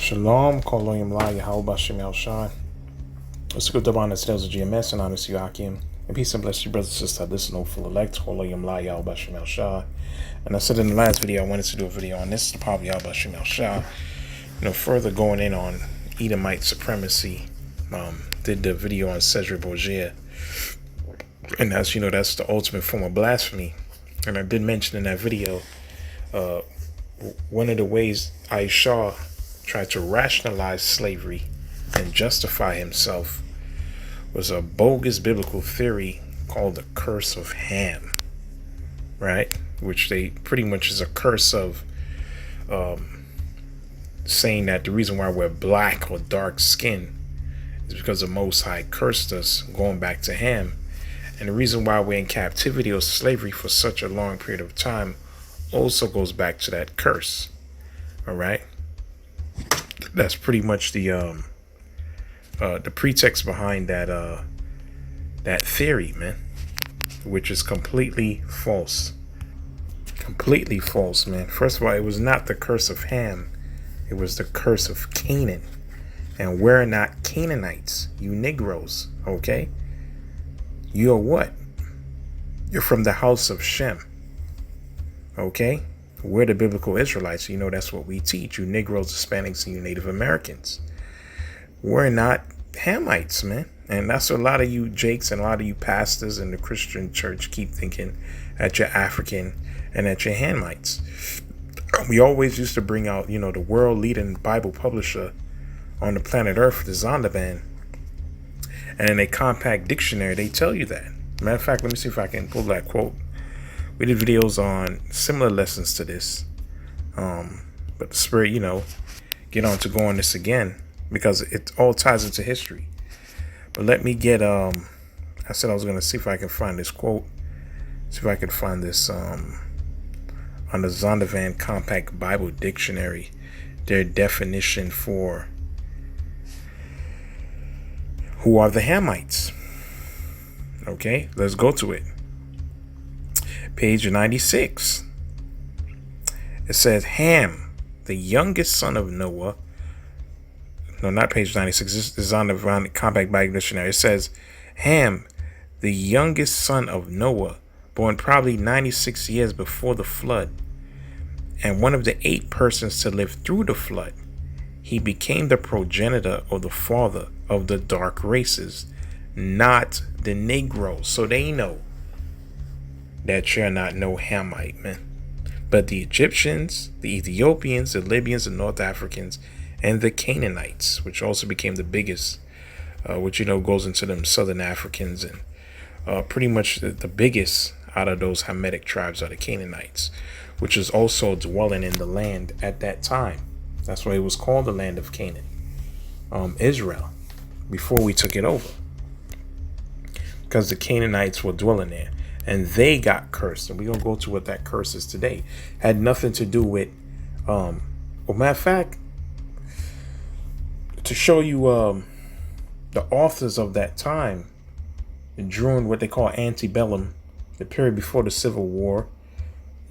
Shalom, Koloyim La Yahweh Shem Shai. Let's go to the tales of GMS and honor you, Akim. And peace and bless you, brothers and sisters. This is no full elect, Koloyim La Yahweh Shem Shai. And I said in the last video, I wanted to do a video on this, the power of Yahweh Shem Shai. Further going in on Edomite supremacy. Did the video on Cedric Bourgier. And that's the ultimate form of blasphemy. And I did mention in that video, one of the ways Aisha tried to rationalize slavery and justify himself was a bogus biblical theory called the curse of Ham, right? Which they pretty much is a curse of saying that the reason why we're black or dark skinned is because the Most High cursed us, going back to Ham. And the reason why we're in captivity or slavery for such a long period of time also goes back to that curse. All right. That's pretty much the pretext behind that theory, man, which is completely false. Completely false, man. First of all, it was not the curse of Ham. It was the curse of Canaan. And we're not Canaanites, you Negroes, okay? You're what? You're from the house of Shem, okay? We're the biblical Israelites. That's what we teach. You Negroes, Hispanics, and you Native Americans. We're not Hamites, man. And that's what a lot of you Jakes and a lot of you pastors in the Christian church keep thinking, that you're African and that you're Hamites. We always used to bring out, the world leading Bible publisher on the planet Earth, the Zondervan. And in a compact dictionary, they tell you that. Matter of fact, let me see if I can pull that quote. We did videos on similar lessons to this. But the Spirit, get on to go on this again because it all ties into history. But let me get, I said I was going to see if I can find this quote. See if I can find this on the Zondervan Compact Bible Dictionary. Their definition for who are the Hamites. Okay, let's go to it. Page 96. It says Ham, the youngest son of Noah. No, not page 96. This is on the Compact Bible Dictionary. It says Ham, the youngest son of Noah, born probably 96 years before the flood, and one of the 8 persons to live through the flood. He became the progenitor or the father of the dark races, not the Negroes. So they know that you're not no Hamite, man. But the Egyptians, the Ethiopians, the Libyans, the North Africans, and the Canaanites, which also became the biggest, which, goes into them Southern Africans, and pretty much the biggest out of those Hamitic tribes are the Canaanites, which is also dwelling in the land at that time. That's why it was called the land of Canaan, Israel, before we took it over. Because the Canaanites were dwelling there. And they got cursed. And we're going to go to what that curse is today. Had nothing to do with, matter of fact, to show you the authors of that time, during what they call antebellum, the period before the Civil War,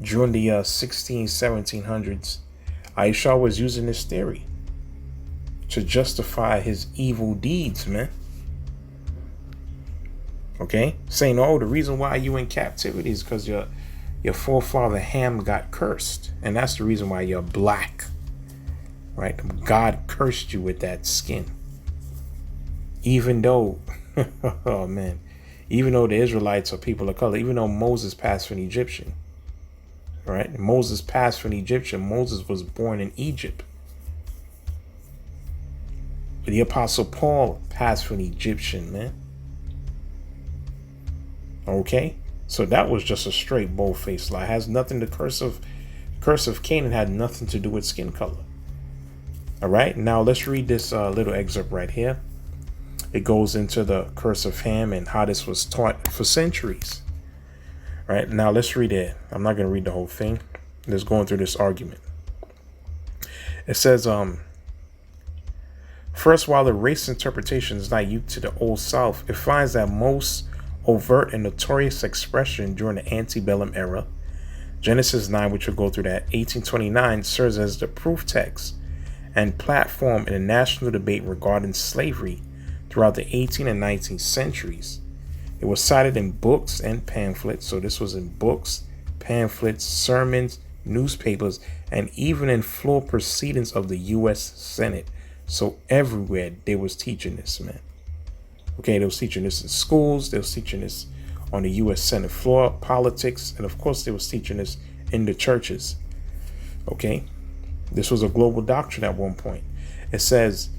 during the 1700s, Aisha was using this theory to justify his evil deeds, man. Okay, saying, the reason why you in captivity is because your forefather Ham got cursed, and that's the reason why you're black, right? God cursed you with that skin. Even though, oh man, even though the Israelites are people of color, even though Moses passed for an Egyptian, right? Moses passed for an Egyptian. Moses was born in Egypt. But the Apostle Paul passed for an Egyptian, man. Okay, so that was just a straight bold-faced lie. It has nothing. The curse of Canaan had nothing to do with skin color. All right, now let's read this little excerpt right here. It goes into the curse of Ham and how this was taught for centuries. All right, now let's read it. I'm not going to read the whole thing. Just going through this argument. It says, first, while the race interpretation is not unique to the Old South, it finds that most overt and notorious expression during the antebellum era, Genesis 9, which will go through that, 1829, serves as the proof text and platform in a national debate regarding slavery throughout the 18th and 19th centuries. It was cited in books and pamphlets. So this was in books, pamphlets, sermons, newspapers, and even in floor proceedings of the U.S. Senate. So everywhere they was teaching this, man. Okay, they was teaching this in schools. They was teaching this on the U.S. Senate floor, politics, and of course they was teaching this in the churches. Okay, this was a global doctrine at one point. It says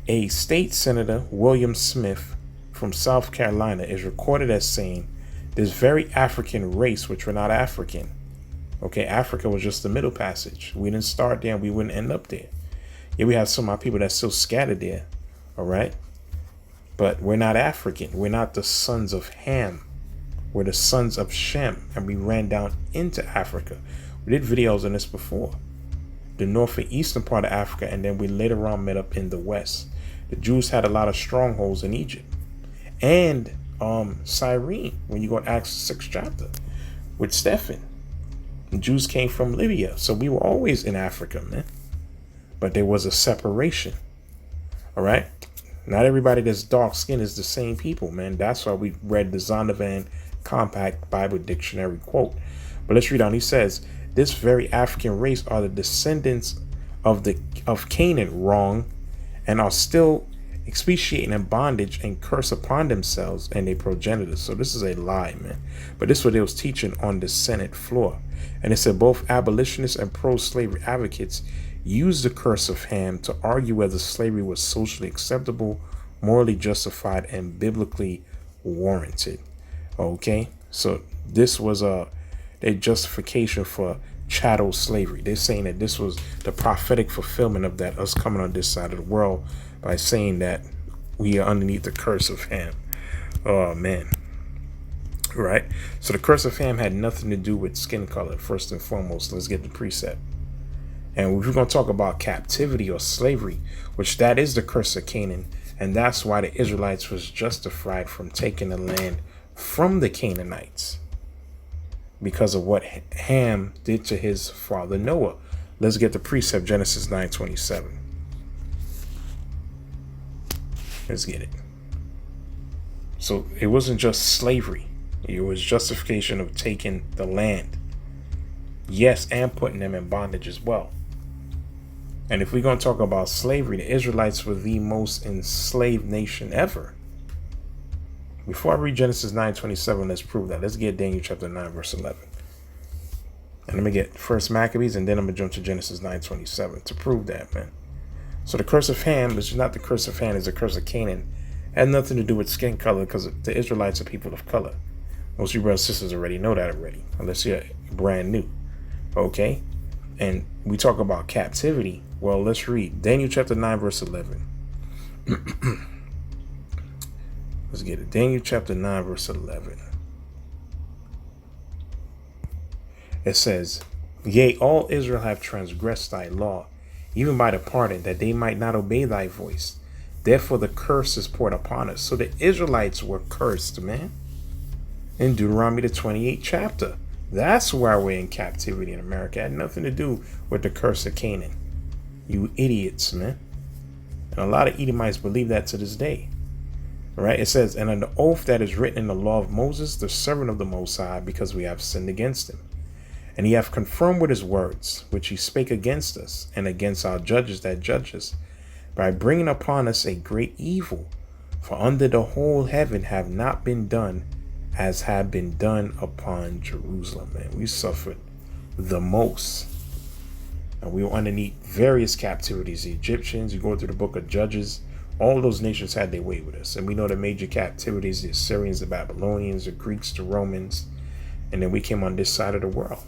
a state senator, William Smith from South Carolina, is recorded as saying this very African race, which were not African. Okay, Africa was just the middle passage. We didn't start there and we wouldn't end up there. Yeah, we have some of our people that's still scattered there. All right. But we're not African. We're not the sons of Ham. We're the sons of Shem. And we ran down into Africa. We did videos on this before. The north and eastern part of Africa. And then we later on met up in the west. The Jews had a lot of strongholds in Egypt. And Cyrene, when you go to Acts 6 chapter with Stephen. The Jews came from Libya. So we were always in Africa, man. But there was a separation. All right. Not everybody that's dark skinned is the same people, man. That's why we read the Zondervan Compact Bible Dictionary quote. But let's read on. He says, this very African race are the descendants of Canaan, wrong, and are still expatiating in bondage and curse upon themselves and their progenitors. So this is a lie, man. But this is what they was teaching on the Senate floor. And it said both abolitionists and pro-slavery advocates used the curse of Ham to argue whether slavery was socially acceptable, morally justified, and biblically warranted. Okay, so this was their justification for chattel slavery. They're saying that this was the prophetic fulfillment of that, us coming on this side of the world, by saying that we are underneath the curse of Ham. Oh, man. Right? So the curse of Ham had nothing to do with skin color, first and foremost. Let's get the precept. And if we're going to talk about captivity or slavery, which that is the curse of Canaan, and that's why the Israelites was justified from taking the land from the Canaanites, because of what Ham did to his father Noah. Let's get the precept, Genesis 9:27. Let's get it. So it wasn't just slavery. It was justification of taking the land. Yes, and putting them in bondage as well. And if we're going to talk about slavery, the Israelites were the most enslaved nation ever. Before I read Genesis 9:27, let's prove that. Let's get Daniel chapter 9, verse 11. And let me get first Maccabees, and then I'm going to jump to Genesis 9:27 to prove that, man. So the curse of Ham is not the curse of Ham, it's the curse of Canaan. It had nothing to do with skin color, because the Israelites are people of color. Most of you brothers and sisters already know that already, unless you're brand new. Okay? And we talk about captivity. Well, let's read Daniel chapter 9, verse 11. Let's get it. Daniel chapter 9, verse 11. It says, yea, all Israel have transgressed thy law, even by departing, that they might not obey thy voice. Therefore the curse is poured upon us. So the Israelites were cursed, man. In Deuteronomy the 28th chapter. That's why we're in captivity in America. It had nothing to do with the curse of Canaan. You idiots, man. And a lot of Edomites believe that to this day. All right? It says, and on the oath that is written in the law of Moses, the servant of the Most High, because we have sinned against him. And he hath confirmed with his words, which he spake against us, and against our judges that judge us, by bringing upon us a great evil. For under the whole heaven have not been done as had been done upon Jerusalem. Man, we suffered the most. And we were underneath various captivities. The Egyptians, you go through the book of Judges, all those nations had their way with us. And we know the major captivities, the Assyrians, the Babylonians, the Greeks, the Romans. And then we came on this side of the world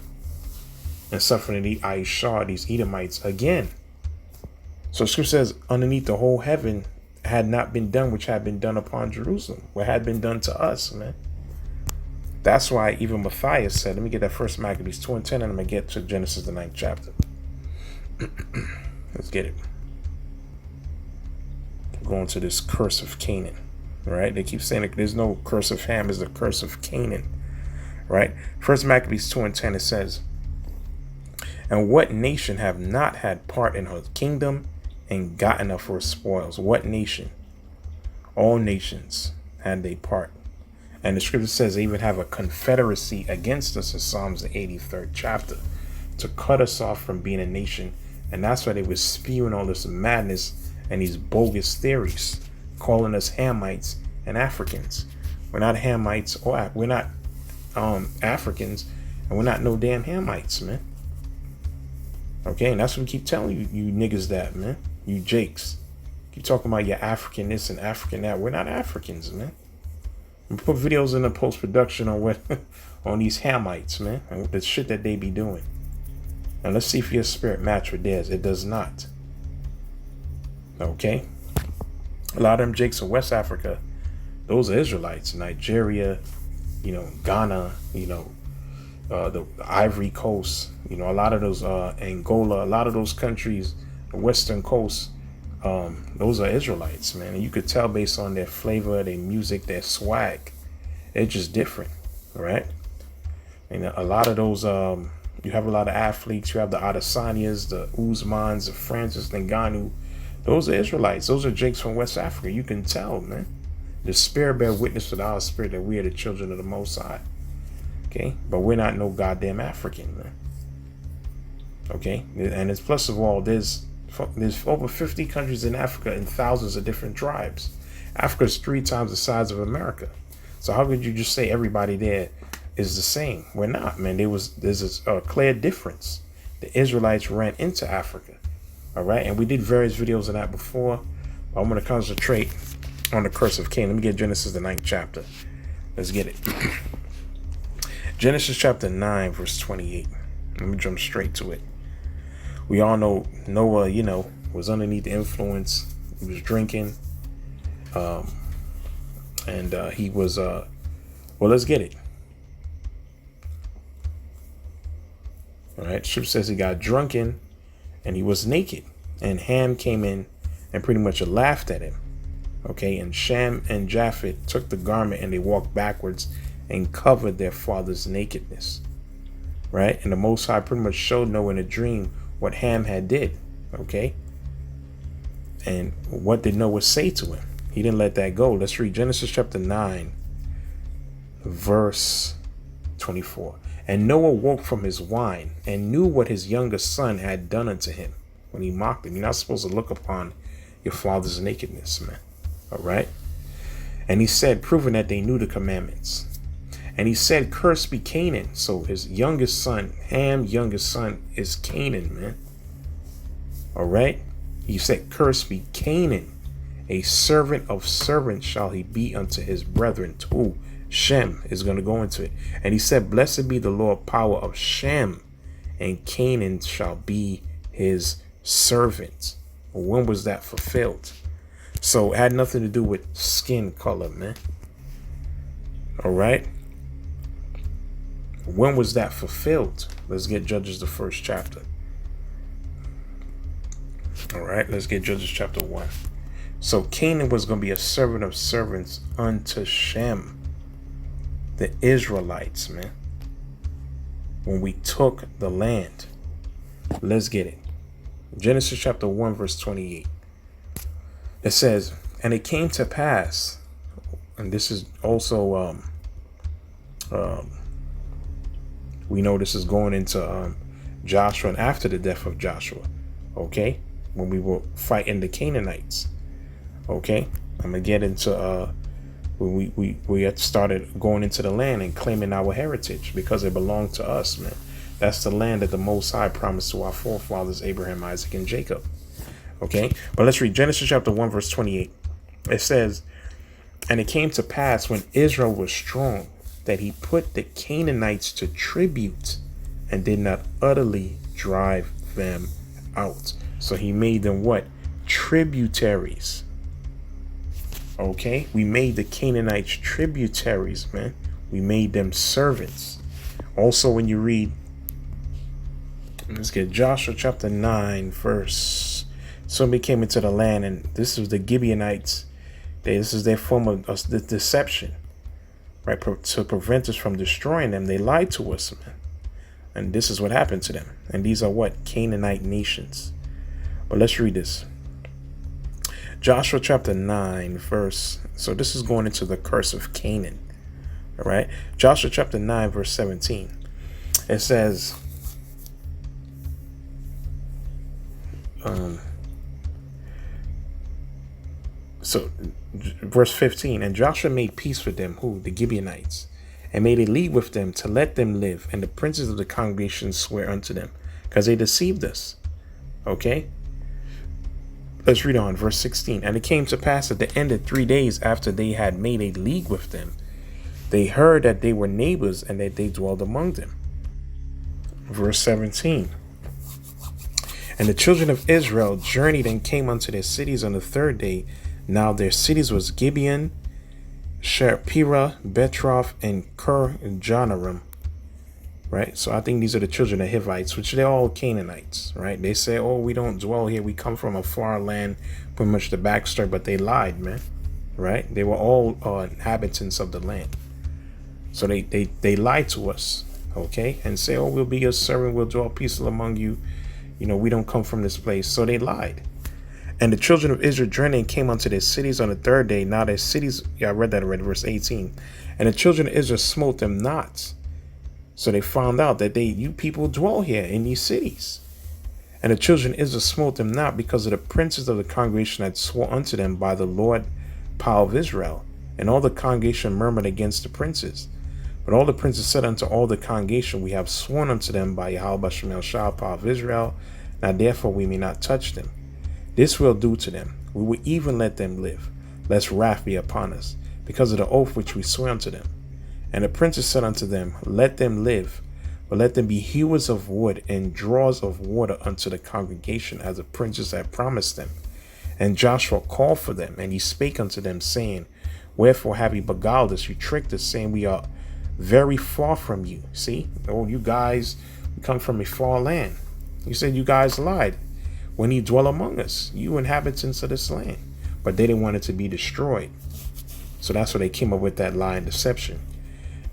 and suffering the Aishar, these Edomites again. So scripture says, underneath the whole heaven had not been done, which had been done upon Jerusalem, what had been done to us, man. That's why even Matthias said, let me get that first Maccabees 2 and 10, and I'm going to get to Genesis the 9th chapter. Let's get it. We're going to this curse of Canaan, right? They keep saying that there's no curse of Ham, it's the curse of Canaan, right? First Maccabees 2 and 10, it says, and what nation have not had part in her kingdom and gotten of her spoils. What nation? All nations had their part. And the scripture says they even have a confederacy against us in Psalms the 83rd chapter to cut us off from being a nation. And that's why they were spewing all this madness and these bogus theories, calling us Hamites and Africans. We're not Hamites, or we're not Africans, and we're not no damn Hamites, man. Okay, and that's what we keep telling you niggas that, man. You Jakes. Keep talking about your African this and African that. We're not Africans, man. We put videos in the post-production on what on these Hamites, man, and the shit that they be doing. And let's see if your spirit match with theirs. It does not. Okay? A lot of them Jakes are West Africa. Those are Israelites. Nigeria, Ghana, the Ivory Coast, a lot of those, Angola, a lot of those countries, the Western Coast, those are Israelites, man. And you could tell based on their flavor, their music, their swag. They're just different, right? And a lot of those, you have a lot of athletes. You have the Adesanyas, the Usmans, the Francis Ngannou. Those are Israelites. Those are Jakes from West Africa. You can tell, man. The spirit bear witness with our spirit that we are the children of the Most High. Okay? But we're not no goddamn African, man. Okay? And it's plus of all, there's over 50 countries in Africa and thousands of different tribes. Africa's 3 times the size of America. So how could you just say everybody there is the same? We're not, man. There's a clear difference. The Israelites ran into Africa. All right? And we did various videos on that before. But I'm going to concentrate on the curse of Canaan. Let me get Genesis, the 9th chapter. Let's get it. Genesis chapter 9, verse 28. Let me jump straight to it. We all know Noah, was underneath the influence. He was drinking. And he was, well, let's get it. All right. Scripture says he got drunken and he was naked. And Ham came in and pretty much laughed at him. Okay. And Shem and Japheth took the garment and they walked backwards and covered their father's nakedness. Right. And the Most High pretty much showed Noah in a dream what Ham had did. Okay. And what did Noah say to him? He didn't let that go. Let's read Genesis chapter 9, verse 24. And Noah woke from his wine and knew what his youngest son had done unto him when he mocked him. You're not supposed to look upon your father's nakedness, man. All right. And he said, proving that they knew the commandments. And he said, cursed be Canaan. So his youngest son, Ham's youngest son, is Canaan, man. All right. He said, cursed be Canaan. A servant of servants shall he be unto his brethren. Who? Shem is going to go into it. And he said, blessed be the Lord power of Shem, and Canaan shall be his servant. When was that fulfilled? So it had nothing to do with skin color, man. All right. When was that fulfilled? Let's get Judges, the 1st chapter. All right. Let's get Judges chapter 1. So Canaan was going to be a servant of servants unto Shem, the Israelites, man. When we took the land. Let's get it. Genesis chapter 1, verse 28. It says, and it came to pass, and this is also, we know this is going into Joshua and after the death of Joshua, okay, when we were fighting the Canaanites. Okay, I'm gonna get into when we had started going into the land and claiming our heritage because it belonged to us, man. That's the land that the Most High promised to our forefathers Abraham, Isaac, and Jacob. Okay, but let's read Genesis chapter 1, verse 28. It says, and it came to pass when Israel was strong that he put the Canaanites to tribute and did not utterly drive them out. So he made them what? Tributaries. Okay, we made the Canaanites tributaries, man. We made them servants. Also, when you read, let's get Joshua chapter 9, verse. Somebody came into the land, and this was the Gibeonites. This is their form of deception, right? To prevent us from destroying them. They lied to us, man. And this is what happened to them. And these are what? Canaanite nations. But let's read this. Joshua chapter 9 verse, so this is going into the curse of Canaan. All right. Joshua chapter 9 verse 17. It says, verse 15, and Joshua made peace with them, who? The Gibeonites, and made a league with them to let them live. And the princes of the congregation swear unto them, because they deceived us. Okay. Let's read on. Verse 16. And it came to pass at the end of 3 days after they had made a league with them, they heard that they were neighbors and that they dwelled among them. Verse 17. And the children of Israel journeyed and came unto their cities on the 3rd day. Now their cities was Gibeon, Sherpirah, Betroth, and Kirjanarim. Right? So I think these are the children of Hivites, which they're all Canaanites. Right? They say, oh, we don't dwell here. We come from a far land. Pretty much the backstory, but they lied, man. Right? They were all inhabitants of the land. So they lied to us. Okay? And say, oh, we'll be your servant. We'll dwell peaceful among you. You know, we don't come from this place. So they lied. And the children of Israel journeyed and came unto their cities on the 3rd day. Now their cities, yeah, I read that already, verse 18. And the children of Israel smote them not. So they found out that you people dwell here in these cities. And the children of Israel smote them not, because of the princes of the congregation had swore unto them by the Lord power of Israel. And all the congregation murmured against the princes. But all the princes said unto all the congregation, we have sworn unto them by Yahweh Shemel Shah, power of Israel. Now therefore we may not touch them. This we'll do to them. We will even let them live, lest wrath be upon us, because of the oath which we swear unto them. And the princes said unto them, let them live, but let them be hewers of wood and drawers of water unto the congregation, as the princes had promised them. And Joshua called for them, and he spake unto them, saying, wherefore have ye beguiled us? You tricked us, saying, we are very far from you. See, oh, you guys come from a far land. You said you guys lied when he dwell among us, you inhabitants of this land. But they didn't want it to be destroyed. So that's why they came up with that lie and deception.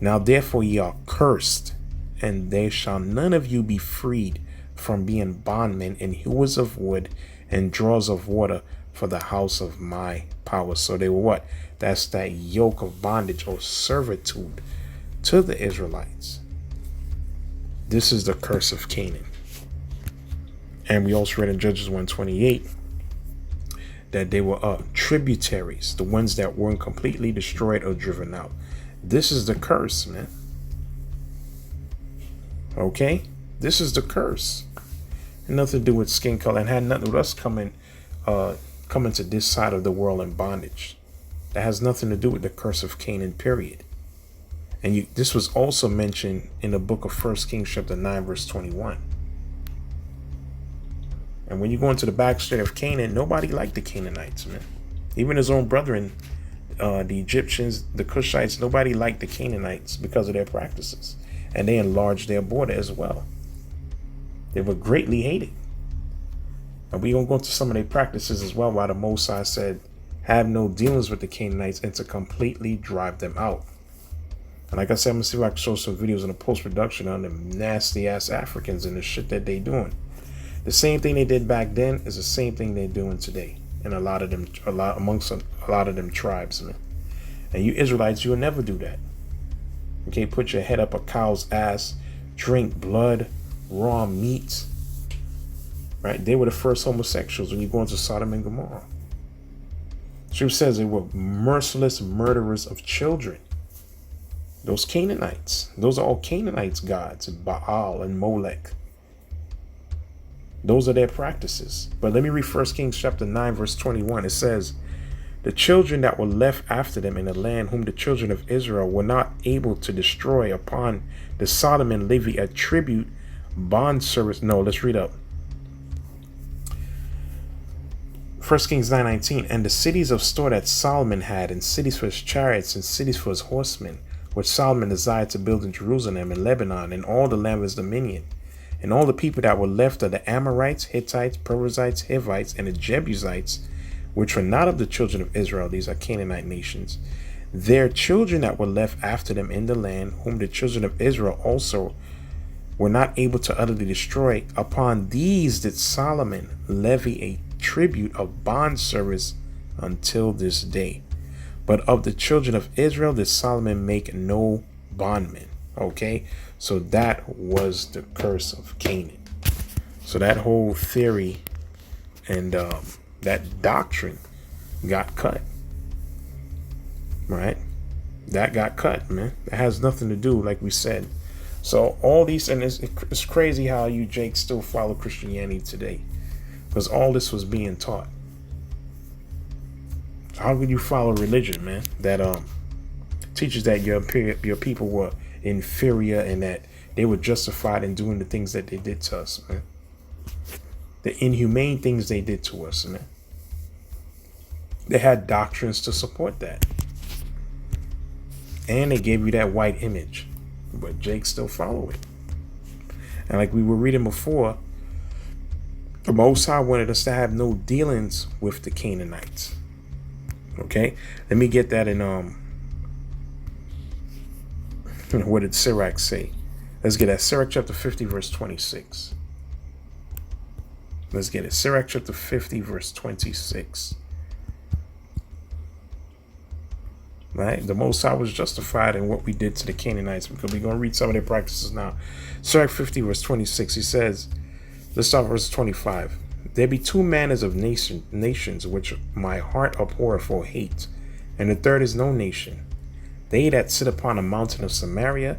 Now therefore ye are cursed, and there shall none of you be freed from being bondmen and hewers of wood and drawers of water for the house of my power. So they were what? That's that yoke of bondage or servitude to the Israelites. This is the curse of Canaan. And we also read in Judges 1:28 that they were tributaries, the ones that weren't completely destroyed or driven out. This is the curse, man. Okay? This is the curse. And nothing to do with skin color, and had nothing with us coming to this side of the world in bondage. That has nothing to do with the curse of Canaan, period. And this was also mentioned in the book of 1 Kings chapter 9 verse 21. And when you go into the backstory of Canaan, nobody liked the Canaanites, man. Even his own brethren, the Egyptians, the Cushites, nobody liked the Canaanites because of their practices. And they enlarged their border as well. They were greatly hated. And we're going to go into some of their practices as well, why the Most High said, have no dealings with the Canaanites, and to completely drive them out. And like I said, I'm going to see if I can show some videos in the post-production on them nasty-ass Africans and the shit that they doing. The same thing they did back then is the same thing they're doing today. And amongst a lot of them tribes, man. And you Israelites, you will never do that. You can't put your head up a cow's ass, drink blood, raw meat. Right? They were the first homosexuals when you go into Sodom and Gomorrah. Scripture says they were merciless murderers of children. Those Canaanites, those are all Canaanites' gods, Baal and Molech. Those are their practices. But let me read 1 Kings chapter 9 verse 21. It says, the children that were left after them in the land whom the children of Israel were not able to destroy, upon the Sodom and Levy a tribute, bond service. No, let's read up. 1 Kings 9:19. And the cities of store that Solomon had, and cities for his chariots, and cities for his horsemen, which Solomon desired to build in Jerusalem and Lebanon, and all the land of his dominion. And all the people that were left are the Amorites, Hittites, Perizzites, Hivites, and the Jebusites, which were not of the children of Israel. These are Canaanite nations. Their children that were left after them in the land, whom the children of Israel also were not able to utterly destroy, upon these did Solomon levy a tribute of bond service until this day. But of the children of Israel did Solomon make no bondmen. Okay, so that was the curse of Canaan. So that whole theory and that doctrine got cut. Right? That got cut, man. It has nothing to do, like we said. So all these, and it's crazy how you, Jake, still follow Christianity today, because all this was being taught. How could you follow religion, man, that teaches that your people were inferior and that they were justified in doing the things that they did to us, man? The inhumane things they did to us, man. They had doctrines to support that. And they gave you that white image. But Jake still follow it. And like we were reading before, the Most High wanted us to have no dealings with the Canaanites. Okay? Let me get that in what did Sirach say? Let's get that. Sirach chapter 50, verse 26. Let's get it. Sirach chapter 50, verse 26. Right? The Most High was justified in what we did to the Canaanites, because we're going to read some of their practices now. Sirach 50, verse 26, he says, let's start verse 25. There be two manners of nations which my heart abhorreth or hate, and the third is no nation. They that sit upon the mountain of Samaria,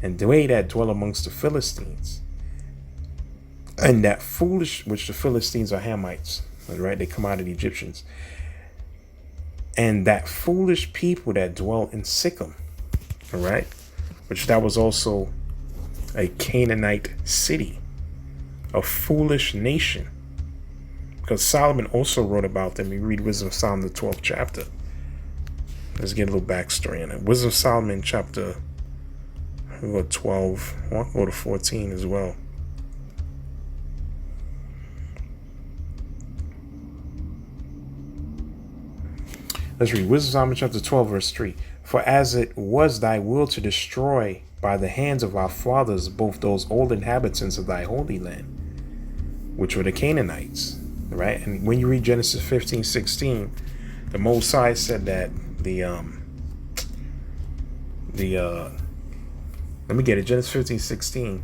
and they that dwell amongst the Philistines. And that foolish, which the Philistines are Hamites, right? They come out of the Egyptians. And that foolish people that dwell in Sikkim, all right, which that was also a Canaanite city, a foolish nation, because Solomon also wrote about them. We read Wisdom of Solomon, the 12th chapter. Let's get a little backstory on it. Wisdom of Solomon, chapter 12. I'll go to 14 as well. Let's read Wisdom of Solomon chapter 12, verse 3. For as it was thy will to destroy by the hands of our fathers both those old inhabitants of thy holy land, which were the Canaanites, right? And when you read Genesis 15:16, the Most High said that let me get it, Genesis 15:16.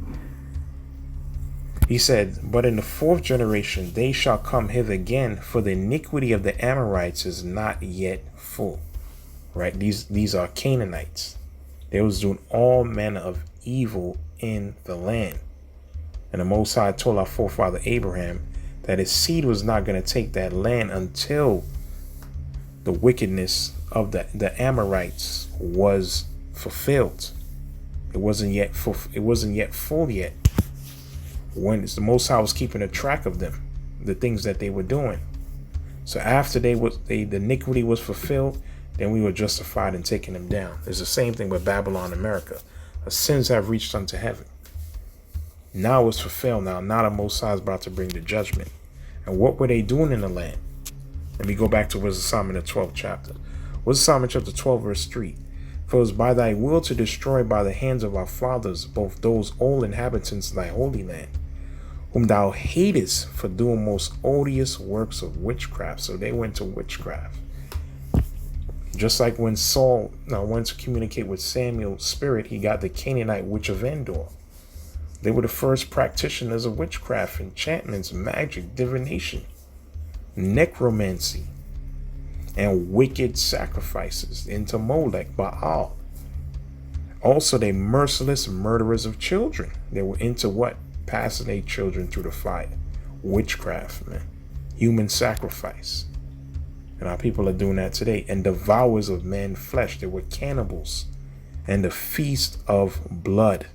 He said, but in the fourth generation they shall come hither again, for the iniquity of the Amorites is not yet full. Right? These are Canaanites. They was doing all manner of evil in the land. And the Most High told our forefather Abraham that his seed was not going to take that land until the wickedness of the Amorites was fulfilled. It wasn't yet full yet. When the Most High was keeping a track of them, the things that they were doing. So after the iniquity was fulfilled, then we were justified in taking them down. It's the same thing with Babylon, America. Our sins have reached unto heaven. Now it's fulfilled. Now the Most High is about to bring the judgment. And what were they doing in the land? Let me go back to Wisdom of Solomon, the 12th chapter. Wisdom of Solomon chapter 12, verse 3. For it was by thy will to destroy by the hands of our fathers both those old inhabitants of thy holy land, whom thou hatest for doing most odious works of witchcraft. So they went to witchcraft. Just like when Saul went to communicate with Samuel's spirit, he got the Canaanite witch of Endor. They were the first practitioners of witchcraft, enchantments, magic, divination, necromancy, and wicked sacrifices into Molech, Baal. Also, they merciless murderers of children. They were into what? Passing their children through the fire. Witchcraft, man. Human sacrifice. And our people are doing that today. And devourers of man's flesh. They were cannibals. And the feast of blood.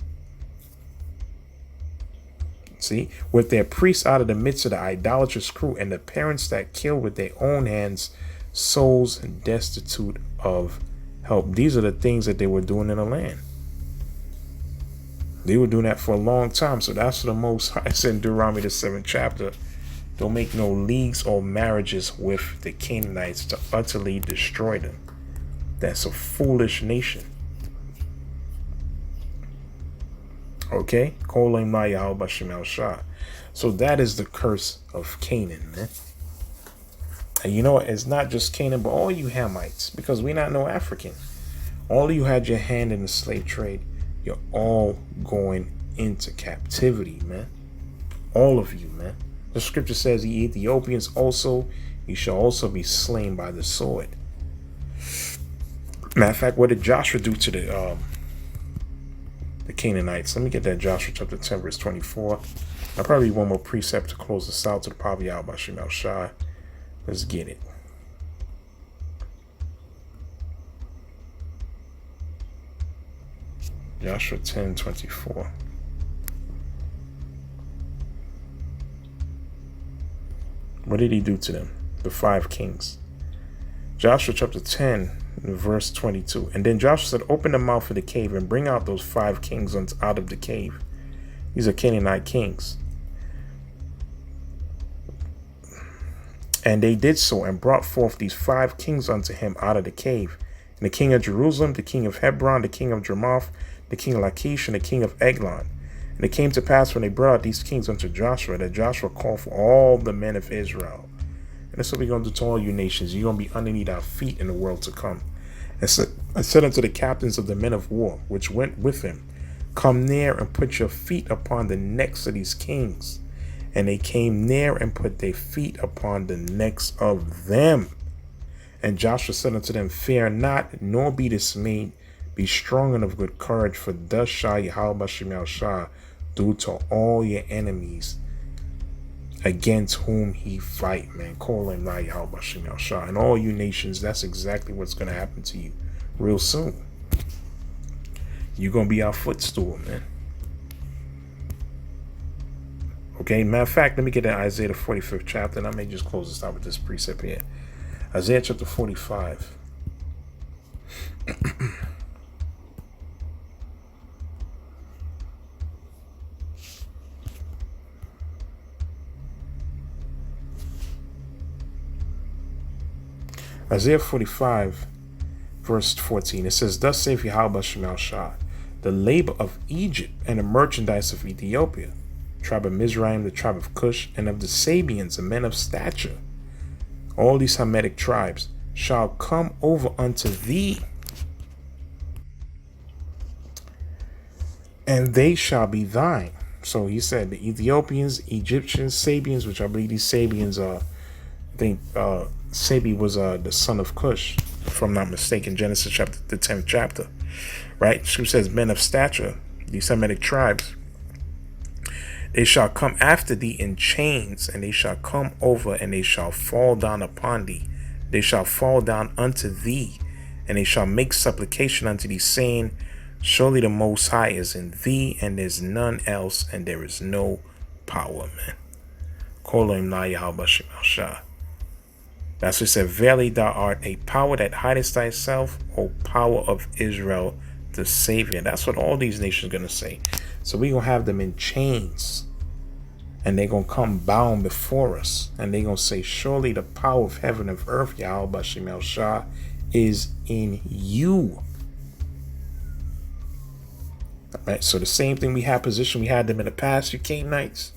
See? With their priests out of the midst of the idolatrous crew, and the parents that kill with their own hands souls destitute of help. These are the things that they were doing in the land. They were doing that for a long time. So that's what the Most High said in Deuteronomy, the 7th chapter. Don't make no leagues or marriages with the Canaanites to utterly destroy them. That's a foolish nation. Okay? So that is the curse of Canaan, man. And you know what? It's not just Canaan, but all you Hamites, because we're not no African. All of you had your hand in the slave trade. You're all going into captivity, man. All of you, man. The scripture says, "Ye Ethiopians also, you shall also be slain by the sword." Matter of fact, what did Joshua do to the Canaanites? Let me get that. Joshua chapter 10, verse 24. I'll probably one more precept to close this out to the Pavi out by Shem Shai. Let's get it. Joshua 10:24. What did he do to them? The 5 kings. Joshua chapter 10, verse 22. And then Joshua said, "Open the mouth of the cave and bring out those 5 kings out of the cave." These are Canaanite kings. And they did so, and brought forth these 5 kings unto him out of the cave. And the king of Jerusalem, the king of Hebron, the king of Jarmuth, the king of Lachish, and the king of Eglon. And it came to pass when they brought out these kings unto Joshua, that Joshua called for all the men of Israel. And that's what we're going to do to all you nations. You're going to be underneath our feet in the world to come. And so I said unto the captains of the men of war, which went with him, "Come near and put your feet upon the necks of these kings." And they came near and put their feet upon the necks of them. And Joshua said unto them, "Fear not, nor be dismayed. Be strong and of good courage, for thus shall Yahweh B'Shem Shah do to all your enemies against whom he fight." Man, call him now Yahweh B'Shem Shah. And all you nations, that's exactly what's going to happen to you real soon. You're going to be our footstool, man. Okay, matter of fact, let me get to Isaiah the 45th chapter, and I may just close this out with this precept here. Isaiah chapter 45. Isaiah 45, verse 14. It says, "Thus saith Yahweh B'Shem Shah, the labor of Egypt and the merchandise of Ethiopia, tribe of Mizraim, the tribe of Cush, and of the Sabians, the men of stature, all these Hamitic tribes, shall come over unto thee, and they shall be thine." So he said the Ethiopians, Egyptians, Sabians, which I believe these Sabians are, I think Sabi was the son of Cush, if I'm not mistaken, Genesis chapter, the 10th chapter, right? She says men of stature, these Semitic tribes. "They shall come after thee in chains, and they shall come over, and they shall fall down upon thee. They shall fall down unto thee, and they shall make supplication unto thee, saying, Surely the Most High is in thee, and there's none else, and there is no power," man. Call him now Yahweh B'Shem Shah. That's what it said. "Verily thou art a power that hidest thyself, O power of Israel, the Savior." That's what all these nations are going to say. So we're going to have them in chains, and they're going to come bound before us, and they're going to say, "Surely the power of heaven and earth, Yahweh B'Shem Shah, is in you." All right, so the same thing we had position, we had them in the past, you Canaanites.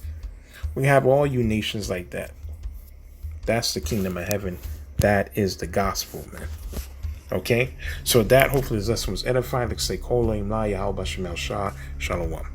We have all you nations like that. That's the kingdom of heaven. That is the gospel, man. Okay? So that, hopefully, this lesson was edifying. Like say, Kol Yahweh B'Shem Shah. Shalom.